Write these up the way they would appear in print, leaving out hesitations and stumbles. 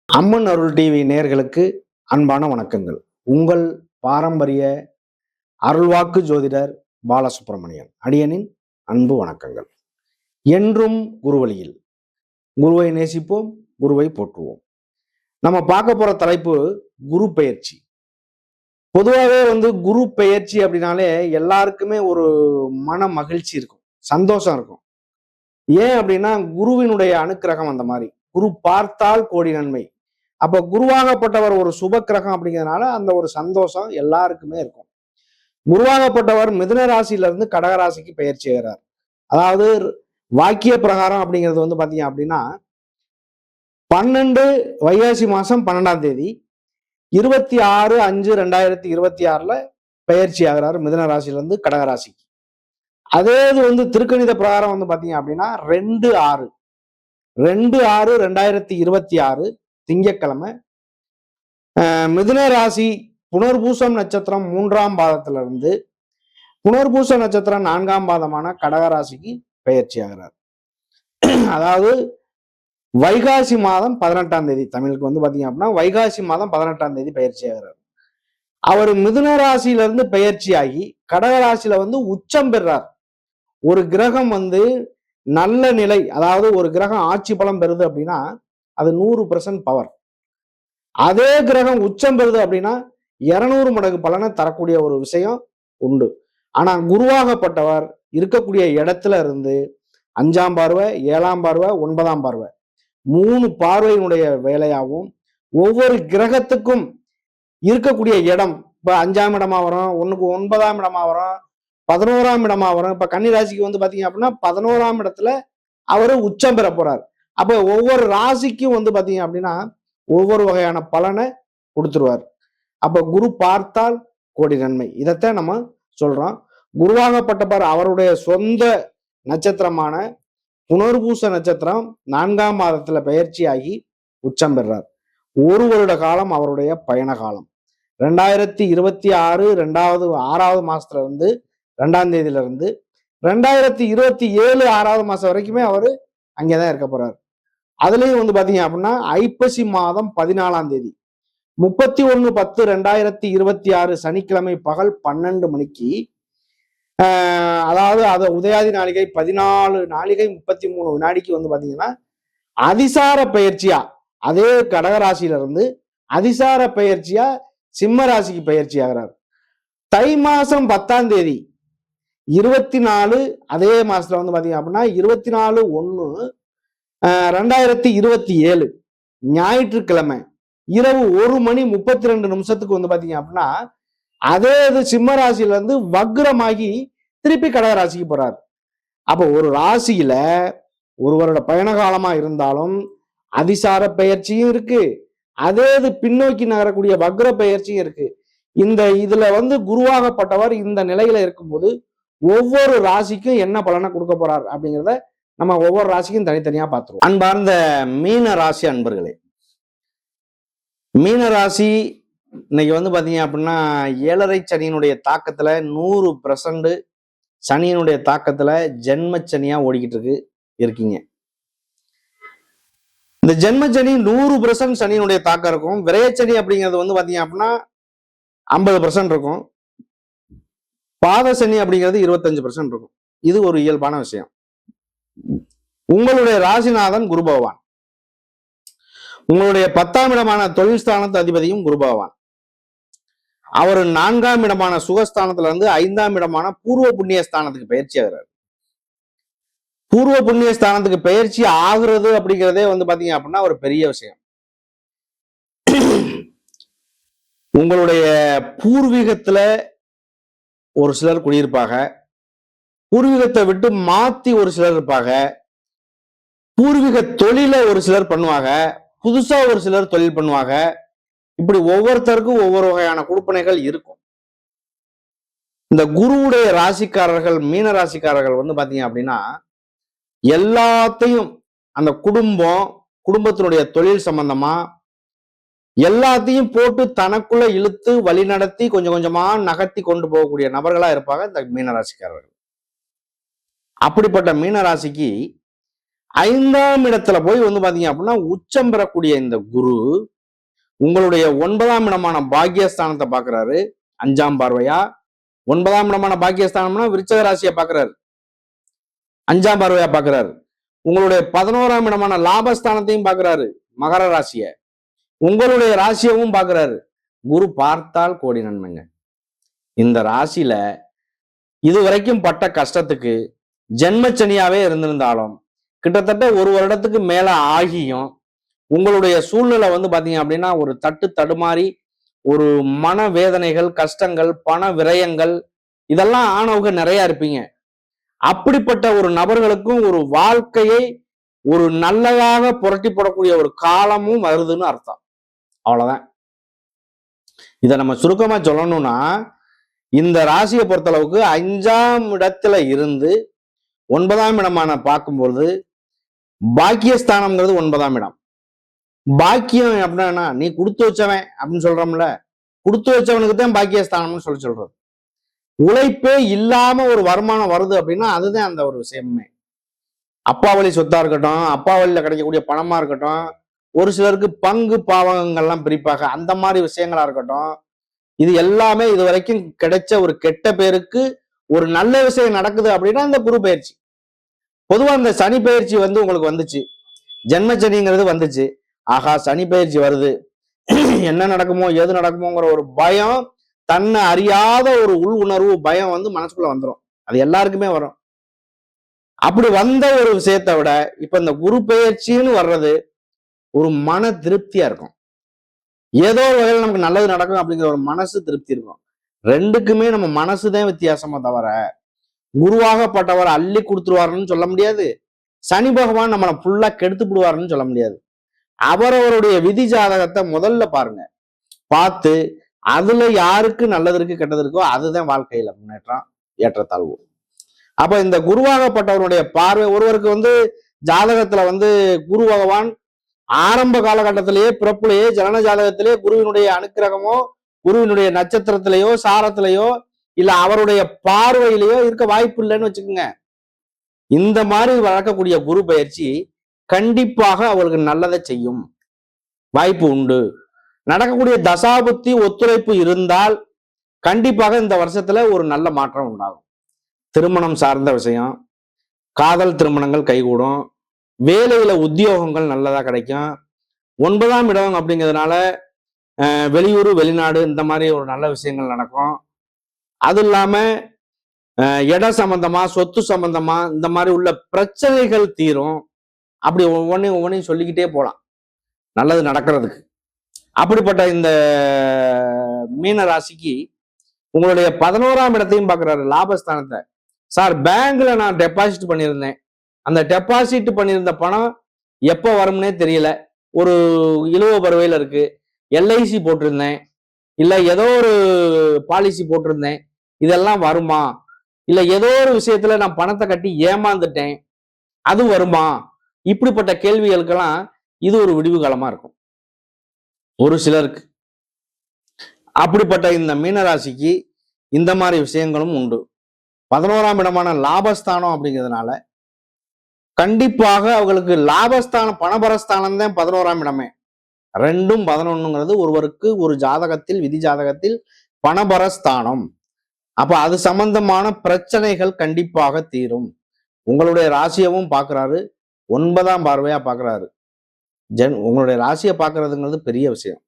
அம்மன் அருள் TV நேயர்களுக்கு அன்பான வணக்கங்கள். உங்கள் பாரம்பரிய அருள்வாக்கு ஜோதிடர் பாலசுப்ரமணியன் அடியனின் அன்பு வணக்கங்கள். என்றும் குருவழியில் குருவை நேசிப்போம், குருவை போற்றுவோம். நம்ம பார்க்க போற தலைப்பு குரு பெயர்ச்சி. பொதுவாகவே குரு பெயர்ச்சி அப்படின்னாலே எல்லாருக்குமே ஒரு மன மகிழ்ச்சி இருக்கும், சந்தோஷம் இருக்கும். ஏன் அப்படின்னா குருவினுடைய அனுக்கிரகம் அந்த மாதிரி. குரு பார்த்தால் கோடி நன்மை. அப்ப குருவாகப்பட்டவர் ஒரு சுப கிரகம் அப்படிங்கிறதுனால அந்த ஒரு சந்தோஷம் எல்லாருக்குமே இருக்கும். குருவாகப்பட்டவர் மிதுன ராசியில இருந்து கடக ராசிக்கு பெயர்ச்சி செய்கிறார். அதாவது வாக்கிய பிரகாரம் அப்படிங்கிறது பாத்தீங்க அப்படின்னா 12 வைகாசி மாசம் 12ஆம் தேதி 26/5/2026 பெயர்ச்சி ஆகிறார் மிதுன ராசியில இருந்து கடக ராசிக்கு. அதே இது திருக்கணித பிரகாரம் பாத்தீங்க அப்படின்னா 2/6/2026 திங்கட்கிழமை மிதுன ராசி புனர்பூசம் நட்சத்திரம் 3ஆம் பாதத்துல இருந்து புனர்பூச நட்சத்திரம் 4ஆம் பாதமான கடகராசிக்கு பெயர்ச்சி ஆகிறார். அதாவது வைகாசி மாதம் 18ஆம் தேதி, தமிழுக்கு பாத்தீங்க அப்படின்னா வைகாசி மாதம் 18ஆம் தேதி பயிற்சி ஆகிறார். அவர் மிதுன ராசியில இருந்து பெயர்ச்சி ஆகி கடகராசியில உச்சம் பெறார். ஒரு கிரகம் நல்ல நிலை, அதாவது ஒரு கிரகம் ஆட்சி பலம் பெறுது அப்படின்னா அது 100% பவர். அதே கிரகம் உச்சம் பெறுது அப்படின்னா 200 மடங்கு பலனை தரக்கூடிய ஒரு விஷயம் உண்டு. ஆனா குருவாகப்பட்டவர் இருக்கக்கூடிய இடத்துல இருந்து 5ஆம் பார்வை, 7ஆம் பார்வை, 9ஆம் பார்வை 3 பார்வையினுடைய வேலையாகவும் ஒவ்வொரு கிரகத்துக்கும் இருக்கக்கூடிய இடம், இப்ப 5ஆம் இடமா வரும், 9ஆம் இடமா வரும், 11ஆம் இடமா வரும். இப்ப கன்னி ராசிக்கு பாத்தீங்க அப்படின்னா 11ஆம் இடத்துல அவரு உச்சம் பெற போறார். அப்ப ஒவ்வொரு ராசிக்கும் பாத்தீங்க அப்படின்னா ஒவ்வொரு வகையான பலனை கொடுத்துருவார். அப்ப குரு பார்த்தால் கோடி நன்மை. இதைத்தான் நம்ம சொல்றோம். குருவாகப்பட்டவர் அவருடைய சொந்த நட்சத்திரமான புனர்பூச நட்சத்திரம் 4ஆம் மாதத்துல பெயர்ச்சியாகி உச்சம் பெறார். 1 வருட காலம் அவருடைய பயண காலம். 2026 6ஆவது மாசத்துல இருந்து 2ஆம் தேதியில இருந்து 2027 6ஆவது மாசம் வரைக்குமே அவரு அங்கேதான் இருக்க போறாரு. அதுலயும் பாத்தீங்க அப்படின்னா ஐப்பசி மாதம் 14ஆம் தேதி 31/10/2026 சனிக்கிழமை பகல் 12 மணிக்கு அதாவது அது உதயாதி நாளிகை 14:33 பாத்தீங்கன்னா அதிசார பயிற்சியா அதே கடகராசியில இருந்து அதிசார பயிற்சியா சிம்ம ராசிக்கு பயிற்சி ஆகிறார். தை மாசம் 10ஆம் தேதி 24 அதே மாசத்துல பாத்தீங்க அப்படின்னா 24/1/2027 ஞாயிற்றுக்கிழமை இரவு 1:32 பாத்தீங்க அப்படின்னா அதே இது சிம்ம ராசியில இருந்து வக்ரமாகி திருப்பி கடக ராசிக்கு போறார். அப்போ ஒரு ராசியில ஒரு வருட பயண காலமா இருந்தாலும் அதிசார பயிற்சியும் இருக்கு, அதே இது பின்னோக்கி நகரக்கூடிய வக்ர பயிற்சியும் இருக்கு. இதுல குருவாகப்பட்டவர் இந்த நிலையில இருக்கும்போது ஒவ்வொரு ராசிக்கும் என்ன பலனை கொடுக்க போறார் அப்படிங்கிறத நம்ம ஒவ்வொரு ராசிக்கும் தனித்தனியா பார்த்துருவோம். அன்பார்ந்த மீன ராசி அன்பர்களே, மீன ராசி இன்னைக்கு பாத்தீங்க அப்படின்னா 7.5 சனியினுடைய தாக்கத்துல 100% சனியினுடைய தாக்கத்துல ஜென்ம சனியா ஓடிக்கிட்டு இருக்கீங்க. இந்த ஜென்மச்சனி 100% சனியினுடைய தாக்கம் இருக்கும். விரயச்சனி அப்படிங்கிறது பாத்தீங்க அப்படின்னா 50% இருக்கும். பாத சனி அப்படிங்கிறது 25% இருக்கும். இது ஒரு இயல்பான விஷயம். உங்களுடைய ராசிநாதன் குரு பகவான், உங்களுடைய 10ஆம் இடமான தொழில் ஸ்தானத்து அதிபதியும் குரு பகவான். அவர் 4ஆம் இடமான சுகஸ்தானத்துல இருந்து 5ஆம் இடமான பூர்வ புண்ணிய ஸ்தானத்துக்கு பயிற்சி ஆகிறார். பூர்வ புண்ணிய ஸ்தானத்துக்கு பயிற்சி ஆகுறது அப்படிங்கிறதே பாத்தீங்க அப்படின்னா ஒரு பெரிய விஷயம். உங்களுடைய பூர்வீகத்துல ஒரு சிலர் குடியிருப்பாங்க, பூர்வீகத்தை விட்டு மாத்தி ஒரு சிலர் இருப்பாங்க, பூர்வீக தொழில ஒரு சிலர் பண்ணுவாங்க, புதுசா ஒரு சிலர் தொழில் பண்ணுவாங்க. இப்படி ஒவ்வொருத்தருக்கும் ஒவ்வொரு வகையான கொடுப்பனைகள் இருக்கும். இந்த குருவுடைய ராசிக்காரர்கள் மீன ராசிக்காரர்கள் பாத்தீங்க அப்படின்னா எல்லாத்தையும் அந்த குடும்பத்தினுடைய தொழில் சம்பந்தமா எல்லாத்தையும் போட்டு தனக்குள்ள இழுத்து வழி நடத்தி கொஞ்சம் கொஞ்சமா நகர்த்தி கொண்டு போகக்கூடிய நபர்களா இருப்பாங்க இந்த மீனராசிக்காரர்கள். அப்படிப்பட்ட மீனராசிக்கு 5ஆம் இடத்துல போய் வந்து பாத்தீங்க அப்படின்னா உச்சம் பெறக்கூடிய இந்த குரு உங்களுடைய 9ஆம் இடமான பாக்கியஸ்தானத்தை பாக்குறாரு 5ஆம் பார்வையா. 9ஆம் இடமான பாக்கியஸ்தானம்னா விருச்சக ராசியை பாக்குறாரு, 5ஆம் பார்வையா பாக்குறாரு. உங்களுடைய 11ஆம் இடமான லாபஸ்தானத்தையும் பாக்குறாரு, மகர ராசிய. உங்களுடைய ராசியவும் பாக்குறாரு. குரு பார்த்தால் கோடி நன்மைங்க. இந்த ராசியில இதுவரைக்கும் பட்ட கஷ்டத்துக்கு ஜென்மச்சனியாவே இருந்திருந்தாலும் கிட்டத்தட்ட 1 வருடத்துக்கு மேல ஆகியும் உங்களுடைய சூழ்நிலை வந்து பாத்தீங்க அப்படின்னா ஒரு தடுமாறி ஒரு மன வேதனைகள், கஷ்டங்கள், பண விரயங்கள் இதெல்லாம் ஆனவங்க நிறைய இருப்பீங்க. அப்படிப்பட்ட ஒரு நபர்களுக்கும் ஒரு வாழ்க்கையை ஒரு நல்லதாக புரட்டி போடக்கூடிய ஒரு காலமும் வருதுன்னு அர்த்தம். அவ்வளவுதான். இதை நம்ம சுருக்கமா சொல்லணும்னா இந்த ராசியை பொறுத்தளவுக்கு 5ஆம் இடத்துல இருந்து 9ஆம் இடமான பார்க்கும்போது பாக்கியஸ்தானம்ங்கிறது 9ஆம் இடம். பாக்கியம் அப்படின்னா நீ கொடுத்து வச்சவன் அப்படின்னு சொல்றோம்ல, கொடுத்து வச்சவனுக்கு தான் பாக்கியஸ்தானம்னு சொல்றது. உழைப்பே இல்லாம ஒரு வருமானம் வருது அப்படின்னா அதுதான் அந்த ஒரு விஷயமே. அப்பா வழி சொத்தா இருக்கட்டும், அப்பா வழியில கிடைக்கக்கூடிய பணமா இருக்கட்டும், ஒரு சிலருக்கு பங்கு பாவகங்கள்லாம் பிரிப்பாங்க, அந்த மாதிரி விஷயங்களா இருக்கட்டும், இது எல்லாமே இது வரைக்கும் கிடைச்ச ஒரு கெட்ட பேருக்கு ஒரு நல்ல விஷயம் நடக்குது அப்படின்னா இந்த குரு பயிற்சி. பொதுவா இந்த சனி பயிற்சி வந்து உங்களுக்கு வந்துச்சு, ஜென்மச்சனிங்கிறது வந்துச்சு. ஆகா சனி பயிற்சி வருது, என்ன நடக்குமோ ஏது நடக்குமோங்கிற ஒரு பயம், தன்னை அறியாத ஒரு உள் உணர்வு பயம் வந்து மனசுக்குள்ள வந்துடும். அது எல்லாருக்குமே வரும். அப்படி வந்த ஒரு விஷயத்தை விட இப்ப இந்த குரு பெயர்ச்சின்னு வர்றது ஒரு மன திருப்தியா இருக்கும். ஏதோ ஒரு வகையில் நமக்கு நல்லது நடக்கும் அப்படிங்கிற ஒரு மனசு திருப்தி இருக்கும். ரெண்டுக்குமே நம்ம மனசுதான் வித்தியாசமா தவிர குருவாகப்பட்டவர் அள்ளி கொடுத்துருவாருன்னு சொல்ல முடியாது, சனி பகவான் நம்மளை ஃபுல்லா கெடுத்து விடுவாருன்னு சொல்ல முடியாது. அவரவருடைய விதி ஜாதகத்தை முதல்ல பாருங்க, பார்த்து அதுல யாருக்கு நல்லது இருக்கு கெட்டது இருக்கோ அதுதான் வாழ்க்கையில முன்னேற்றம், ஏற்றத்தாழ்வு. அப்ப இந்த குருவாகப்பட்டவருடைய பார்வை ஒருவருக்கு வந்து ஜாதகத்துல வந்து குரு பகவான் ஆரம்ப காலகட்டத்திலேயே பிறப்புலேயே ஜனன ஜாதகத்திலேயே குருவினுடைய அனுக்கிரகமோ குருவினுடைய நட்சத்திரத்திலேயோ சாரத்திலேயோ இல்ல அவருடைய பார்வையிலேயோ இருக்க வாய்ப்பு இல்லைன்னு வச்சுக்கோங்க. இந்த மாதிரி வளர்க்கக்கூடிய குரு பயிற்சி கண்டிப்பாக அவருக்கு நல்லதை செய்யும், வாய்ப்பு உண்டு. நடக்கக்கூடிய தசாபுத்தி ஒத்துழைப்பு இருந்தால் கண்டிப்பாக இந்த வருஷத்துல ஒரு நல்ல மாற்றம் உண்டாகும். திருமணம் சார்ந்த விஷயம், காதல் திருமணங்கள் கைகூடும், வேலையில உத்தியோகங்கள் நல்லதா கிடைக்கும். 9ஆம் இடம் அப்படிங்கிறதுனால வெளியூர் வெளிநாடு இந்த மாதிரி ஒரு நல்ல விஷயங்கள் நடக்கும். அது இல்லாம இட சம்பந்தமா சொத்து சம்பந்தமா இந்த மாதிரி உள்ள பிரச்சனைகள் தீரும். அப்படி ஒவ்வொன்றையும் சொல்லிக்கிட்டே போலாம் நல்லது நடக்கிறதுக்கு. அப்படிப்பட்ட இந்த மீன ராசிக்கு உங்களுடைய 11ஆம் இடத்தையும் பார்க்குறாரு, லாபஸ்தானத்தை. சார் பேங்க்ல நான் டெபாசிட் பண்ணியிருந்தேன், அந்த டெபாசிட் பண்ணியிருந்த பணம் எப்போ வரும்னே தெரியல, ஒரு இழுவ பருவையில் இருக்கு, எல்ஐசி போட்டிருந்தேன் இல்ல ஏதோ ஒரு பாலிசி போட்டிருந்தேன், இதெல்லாம் வருமா? இல்ல ஏதோ ஒரு விஷயத்துல நான் பணத்தை கட்டி ஏமாந்துட்டேன், அது வருமா? இப்படிப்பட்ட கேள்விகளுக்கெல்லாம் இது ஒரு விடிவு காலமா இருக்கும் ஒரு சிலருக்கு. அப்படிப்பட்ட இந்த மீனராசிக்கு இந்த மாதிரி விஷயங்களும் உண்டு. 11ஆம் இடமான லாபஸ்தானம் அப்படிங்கிறதுனால கண்டிப்பாக அவங்களுக்கு லாபஸ்தானம் பணபரஸ்தானம் தான் 11ஆம் இடமே. 2ம் 11ங்கிறது ஒருவருக்கு ஒரு ஜாதகத்தில் விதி ஜாதகத்தில் பணபரஸ்தானம். அப்ப அது சம்பந்தமான பிரச்சனைகள் கண்டிப்பாக தீரும். உங்களுடைய ராசியவும் பார்க்கிறாரு, 9ஆம் பார்வையா பார்க்கிறாரு. உங்களுடைய ராசியை பார்க்கறதுங்கிறது பெரிய விஷயம்.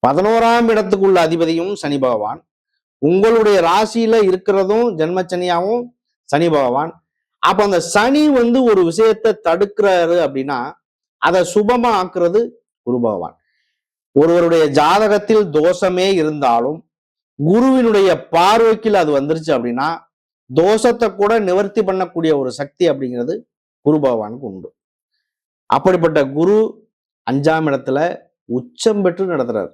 11ஆம் இடத்துக்குள்ள அதிபதியும் சனி பகவான், உங்களுடைய ராசியில இருக்கிறதும் ஜென்மச்சனியாவும் சனி பகவான். அப்ப அந்த சனி வந்து ஒரு விஷயத்தை தடுக்கிறாரு அப்படின்னா அதை சுபமா ஆக்குறது குரு பகவான். ஒருவருடைய ஜாதகத்தில் தோஷமே இருந்தாலும் குருவினுடைய பார்வைக்கு அது வந்துருச்சு அப்படின்னா தோஷத்தை கூட நிவர்த்தி பண்ணக்கூடிய ஒரு சக்தி அப்படிங்கிறது குரு பகவானுக்கு உண்டு. அப்படிப்பட்ட குரு 5ஆம் இடத்துல உச்சம் பெற்று நடத்துறாரு.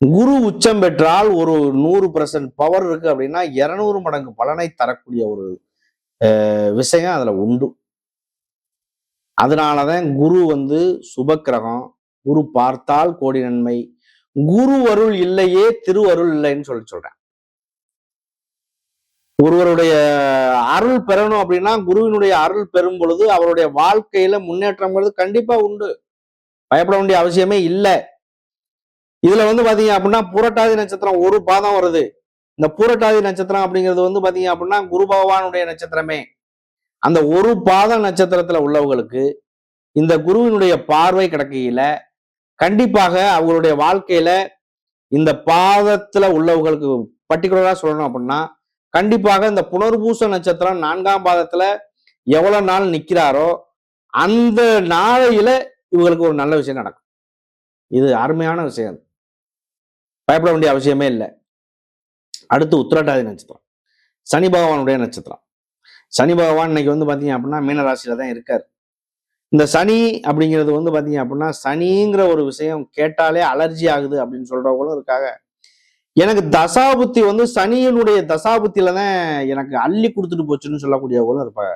குரு உச்சம் பெற்றால் ஒரு 100% பவர் இருக்கு அப்படின்னா 200 மடங்கு பலனை தரக்கூடிய ஒரு விஷயம் அதுல உண்டு. அதனாலதான் குரு வந்து சுபக்கிரகம், குரு பார்த்தால் கோடி நன்மை, குரு அருள் இல்லையே திருவருள் இல்லைன்னு சொல்றேன். ஒருவருடைய அருள் பெறணும் அப்படின்னா குருவினுடைய அருள் பெறும் பொழுது அவருடைய வாழ்க்கையில முன்னேற்றம்ங்கிறது கண்டிப்பா உண்டு. பயப்பட வேண்டிய அவசியமே இல்லை. இதுல பாத்தீங்க அப்படின்னா புரட்டாதி நட்சத்திரம் ஒரு பாதம் வருது. இந்த பூரட்டாதி நட்சத்திரம் அப்படிங்கிறது பாத்தீங்க அப்படின்னா குரு பகவானுடைய நட்சத்திரமே. அந்த ஒரு பாத நட்சத்திரத்துல உள்ளவங்களுக்கு இந்த குருவினுடைய பார்வை கிடைக்கையில கண்டிப்பாக அவங்களுடைய வாழ்க்கையில இந்த பாதத்துல உள்ளவங்களுக்கு பர்டிகுலரா சொல்லணும் அப்படின்னா கண்டிப்பாக இந்த புனர்பூச நட்சத்திரம் 4ஆம் பாதத்துல எவ்வளவு நாள் நிக்கிறாரோ அந்த நாளையில இவங்களுக்கு ஒரு நல்ல விஷயம் நடக்கும். இது அருமையான விஷயம், பயப்பட வேண்டிய அவசியமே இல்லை. அடுத்து உத்திரட்டாதி நட்சத்திரம், சனி பகவானுடைய நட்சத்திரம். சனி பகவான் இன்னைக்கு பாத்தீங்க அப்படின்னா மீனராசியில தான் இருக்காரு. இந்த சனி அப்படிங்கிறது பாத்தீங்க அப்படின்னா சனிங்கிற ஒரு விஷயம் கேட்டாலே அலர்ஜி ஆகுது அப்படின்னு சொல்றவங்களும் இருக்காங்க. எனக்கு தசாபுத்தி சனியினுடைய தசாபுத்தியில தான் எனக்கு அள்ளி கொடுத்துட்டு போச்சுன்னு சொல்லக்கூடியவங்களும் இருப்பாங்க.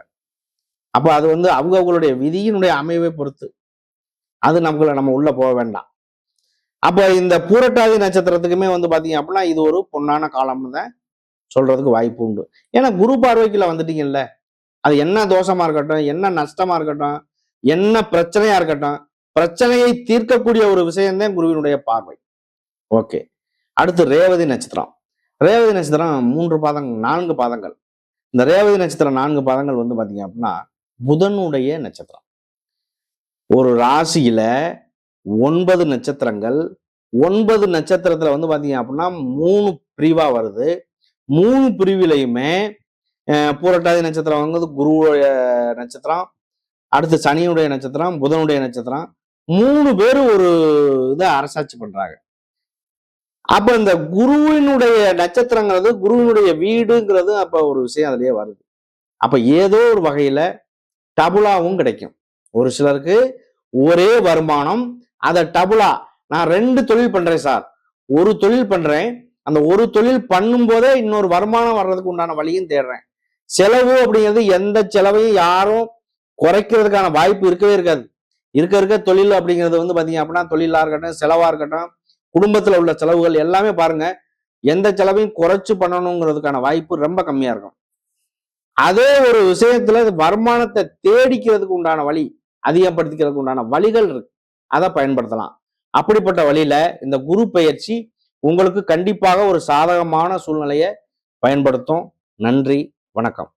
அப்ப அது அவங்களுடைய விதியினுடைய அமைவை பொறுத்து, அது நம்ம உள்ள போக வேண்டாம். அப்ப இந்த பூரட்டாதி நட்சத்திரத்துக்குமே பாத்தீங்க அப்படின்னா இது ஒரு பொன்னான காலம்னு தான் சொல்றதுக்கு வாய்ப்பு உண்டு. ஏன்னா குரு பார்வைக்குள்ள வந்துட்டீங்கல்ல, அது என்ன தோஷமா இருக்கட்டும், என்ன நஷ்டமா இருக்கட்டும், என்ன பிரச்சனையா இருக்கட்டும், பிரச்சனையை தீர்க்கக்கூடிய ஒரு விஷயம்தான் குருவினுடைய பார்வை. ஓகே, அடுத்து ரேவதி நட்சத்திரம். ரேவதி நட்சத்திரம் 4 பாதங்கள். இந்த ரேவதி நட்சத்திரம் 4 பாதங்கள் பாத்தீங்க அப்படின்னா புதனுடைய நட்சத்திரம். ஒரு ராசியில 9 நட்சத்திரங்கள், 9 நட்சத்திரத்துல பாத்தீங்க அப்படின்னா 3 பிரிவா வருது. 3 பிரிவிலையுமே பூரட்டாதி நட்சத்திரம் குருவுடைய நட்சத்திரம், அடுத்து சனியுடைய நட்சத்திரம், புதனுடைய நட்சத்திரம், 3 பேரும் ஒரு இதை அரசாட்சி பண்றாங்க. அப்ப இந்த குருவினுடைய நட்சத்திரங்கிறது குருவினுடைய வீடுங்கிறது அப்ப ஒரு விஷயம் அதுலயே வருது. அப்ப ஏதோ ஒரு வகையில டபுளாவும் கிடைக்கும். ஒரு சிலருக்கு ஒரே வருமானம், அதை டபுளா நான் 2 தொழில் பண்றேன் சார், ஒரு தொழில் பண்றேன், அந்த ஒரு தொழில் பண்ணும் போதே இன்னொரு வருமானம் வர்றதுக்கு உண்டான வழியும் தேடுறேன். செலவு அப்படிங்கிறது எந்த செலவையும் யாரும் குறைக்கிறதுக்கான வாய்ப்பு இருக்கவே இருக்காது. இருக்க தொழில் அப்படிங்கிறது பாத்தீங்க அப்படின்னா தொழிலா இருக்கட்டும், செலவா இருக்கட்டும், குடும்பத்துல உள்ள செலவுகள் எல்லாமே பாருங்க, எந்த செலவையும் குறைச்சு பண்ணணுங்கிறதுக்கான வாய்ப்பு ரொம்ப கம்மியா இருக்கும். அதே ஒரு விஷயத்துல வருமானத்தை தேடிக்கிறதுக்கு உண்டான வழி, அதிகப்படுத்திக்கிறதுக்கு உண்டான வழிகள் இருக்கு, அதை பயன்படுத்தலாம். அப்படிப்பட்ட வழியில இந்த குரு பெயர்ச்சி உங்களுக்கு கண்டிப்பாக ஒரு சாதகமான சூழ்நிலையை பயன்படுத்தும். நன்றி, வணக்கம்.